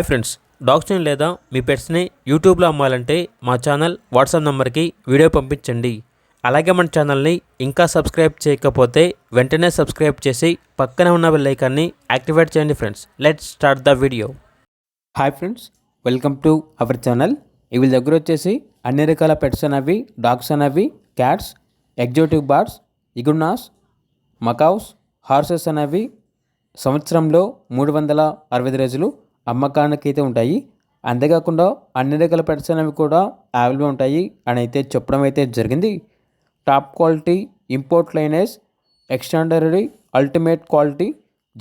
Hi friends, డాగ్స్ని లేదా మీ పెట్స్ని యూట్యూబ్లో అమ్మాలంటే మా ఛానల్ వాట్సాప్ నెంబర్కి వీడియో పంపించండి. అలాగే మన ఛానల్ని ఇంకా సబ్స్క్రైబ్ చేయకపోతే వెంటనే సబ్స్క్రైబ్ చేసి పక్కనే ఉన్న బెల్ ఐకాన్ని యాక్టివేట్ చేయండి. Friends, let's start the video. Hi friends, welcome to our channel. వీళ్ళ దగ్గర వచ్చేసి అన్ని రకాల పెట్స్ అనేవి, డాగ్స్ అనేవి, cats, exotic birds, iguanas, macaws, horses అనేవి సంవత్సరంలో 365 రోజులు అమ్మకానికి అయితే ఉంటాయి. అంతేకాకుండా అన్ని రకాల పెట్స్ అనేవి కూడా అవైలబుల్ ఉంటాయి అని అయితే చెప్పడం అయితే జరిగింది. Top quality import lineage extraordinary ultimate quality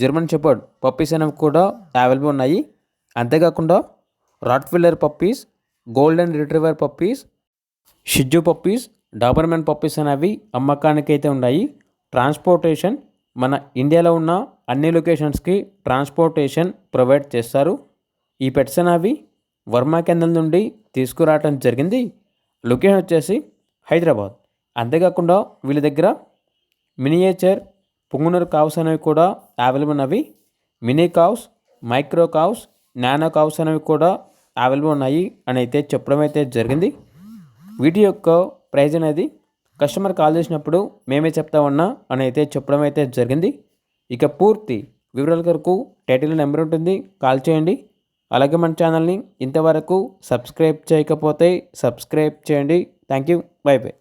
German shepherd puppies అనేవి కూడా అవైలబుల్ ఉన్నాయి. అంతేకాకుండా Rottweiler puppies, golden retriever puppies, షిజ్జు పప్పీస్, డాబర్మెన్ పప్పీస్ అనేవి అమ్మకానికి అయితే ఉన్నాయి. ట్రాన్స్పోర్టేషన్ మన ఇండియాలో ఉన్న అన్ని లొకేషన్స్కి ట్రాన్స్పోర్టేషన్ ప్రొవైడ్ చేస్తారు. ఈ పెట్స్ అనేవి వర్మా కేంద్రం నుండి తీసుకురావడం జరిగింది. లొకేషన్ వచ్చేసి హైదరాబాద్. అంతేకాకుండా వీళ్ళ దగ్గర మినియేచర్ పుంగునూరు కావ్స్ అనేవి కూడా అవైలబుల్ ఉన్నవి. Mini cows, micro cows, nano cows అనేవి కూడా అవైలబుల్ ఉన్నాయి అని అయితే చెప్పడం అయితే జరిగింది. వీటి యొక్క ప్రైజ్ అనేది కస్టమర్ కాల్ చేసినప్పుడు మేమే చెప్తా ఉన్నా అని అయితే చెప్పడం అయితే జరిగింది. ఇక పూర్తి వివరాల కొరకు టైటిల్ నెంబర్ ఉంటుంది, కాల్ చేయండి. అలాగే మన ఛానల్ని ఇంతవరకు సబ్స్క్రైబ్ చేయకపోతే సబ్స్క్రైబ్ చేయండి. Thank you, by by.